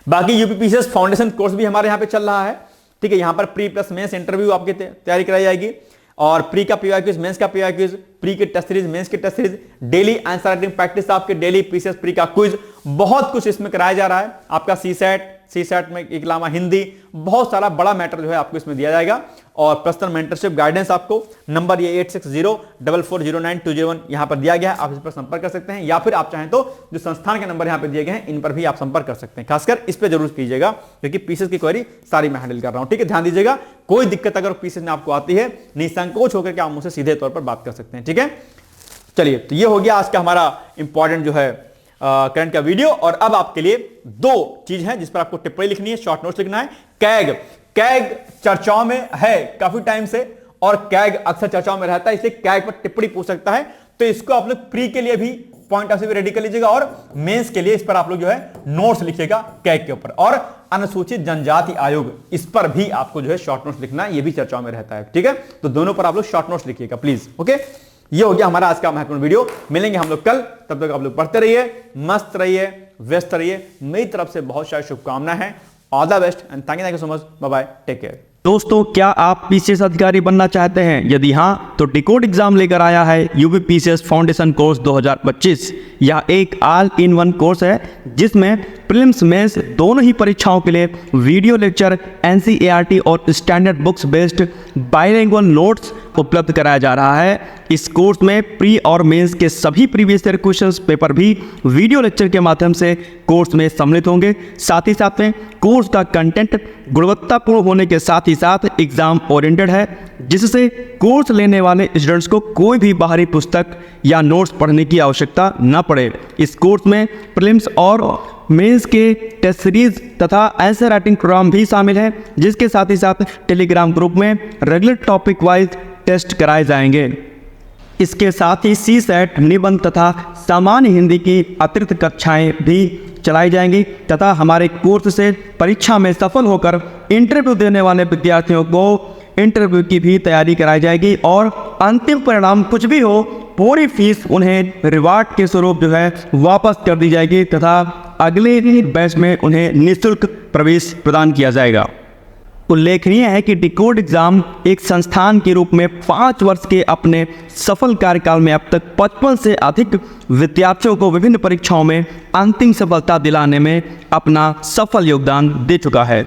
बाकी यूपीपीसीएस फाउंडेशन कोर्स भी हमारे यहां पे चल रहा है, ठीक है। यहां पर प्री प्लस मेंस इंटरव्यू आपकी तैयारी कराई जाएगी, और प्री का पीवाई क्विज, मेंस का पीवाई क्विज, प्री के टेस्ट सीरीज, मेंस के test series, daily answer writing practice, आपके डेली पीसीएस प्री का क्विज, बहुत कुछ इसमें कराया जा रहा है। आपका सी सेट में एक अलावा हिंदी, बहुत सारा बड़ा मैटर जो है आपको इसमें दिया जाएगा। और पर्सनल मेंटरशिप गाइडेंस आपको नंबर ये 8604409201 यहां पर दिया गया है, आप इस पर संपर्क कर सकते हैं, या फिर आप चाहें तो जो संस्थान के नंबर यहां पर दिए गए हैं इन पर भी आप संपर्क कर सकते हैं। खासकर इस पर जरूर कीजिएगा क्योंकि पीसीएस की क्वेरी सारी मैं हैंडल कर रहा हूं, ठीक है। ध्यान दीजिएगा, कोई दिक्कत अगर पीसीएस में आपको आती है, निसंकोच होकर के आप मुझसे सीधे तौर पर बात कर सकते हैं, ठीक है। चलिए, तो ये हो गया आज का हमारा इंपॉर्टेंट जो है करंट का वीडियो। और अब आपके लिए 2 चीज है जिस पर आपको टिप्पणी लिखनी है, शॉर्ट नोट्स लिखना है। कैग चर्चाओं में है काफी टाइम से, और कैग अक्सर चर्चाओं में रहता है, इसलिए कैग पर टिप्पणी पूछ सकता है। तो इसको आप लोग प्री के लिए भी पॉइंट ऑफ व्यू रेडी कर लीजिएगा, और मेंस के लिए इस पर आप लोग जो है नोट्स लिखिएगा कैग के ऊपर। और अनुसूचित जनजाति आयोग, इस पर भी आपको जो है शॉर्ट नोट्स लिखना है, ये भी चर्चाओं में रहता है, ठीक है। तो दोनों पर आप लोग शॉर्ट नोट्स लिखिएगा प्लीज, ओके। ये हो गया हमारा आज का महत्वपूर्ण वीडियो। मिलेंगे हम लोग कल, तब तक आप लोग पढ़ते रहिए, मस्त रहिए, व्यस्त रहिए। मेरी तरफ से बहुत सारी शुभकामनाएं हैं। All the best and thank you so much. Bye bye, take care. दोस्तों, क्या आप पीसीएस अधिकारी बनना चाहते हैं? यदि हाँ, तो डिकोड एग्जाम लेकर आया है यूपीपीसीएस फाउंडेशन कोर्स 2025। यह एक ऑल इन वन कोर्स है जिसमें प्रीलिम्स मेंस दोनों ही परीक्षाओं के लिए वीडियो लेक्चर, एनसीईआरटी और standard books based bilingual notes उपलब्ध कराया जा रहा है। इस कोर्स में प्री और मेंस के सभी प्रीवियस ईयर क्वेश्चंस पेपर भी वीडियो लेक्चर के माध्यम से कोर्स में सम्मिलित होंगे। साथ ही साथ में कोर्स का कंटेंट गुणवत्तापूर्ण होने के साथ ही साथ एग्जाम ओरिएंटेड है, जिससे कोर्स लेने वाले स्टूडेंट्स को कोई भी बाहरी पुस्तक या नोट्स पढ़ने की आवश्यकता न पड़े। इस कोर्स में प्रीलिम्स और मेंस के टेस्ट सीरीज तथा आंसर राइटिंग प्रोग्राम भी शामिल है, जिसके साथ ही साथ टेलीग्राम ग्रुप में रेगुलर टॉपिक वाइज टेस्ट कराए जाएंगे। इसके साथ ही सी सेट, निबंध तथा सामान्य हिंदी की अतिरिक्त कक्षाएं भी चलाई जाएंगी तथा हमारे कोर्स से परीक्षा में सफल होकर इंटरव्यू देने वाले विद्यार्थियों को इंटरव्यू की भी तैयारी कराई जाएगी, और अंतिम परिणाम कुछ भी हो, पूरी फीस उन्हें रिवार्ड के स्वरूप जो है वापस कर दी जाएगी तथा अगले बैच में उन्हें निःशुल्क प्रवेश प्रदान किया जाएगा। उल्लेखनीय है कि डिकोड एग्जाम एक संस्थान के रूप में 5 वर्ष के अपने सफल कार्यकाल में अब तक 55 से अधिक विद्यार्थियों को विभिन्न परीक्षाओं में अंतिम सफलता दिलाने में अपना सफल योगदान दे चुका है।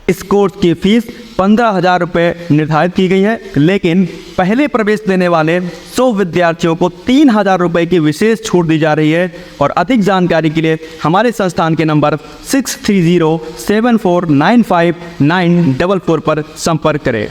इस कोर्स की फीस 15,000 रुपये निर्धारित की गई है, लेकिन पहले प्रवेश लेने वाले 100 विद्यार्थियों को 3,000 रुपये की विशेष छूट दी जा रही है। और अधिक जानकारी के लिए हमारे संस्थान के नंबर 6307495944 पर संपर्क करें।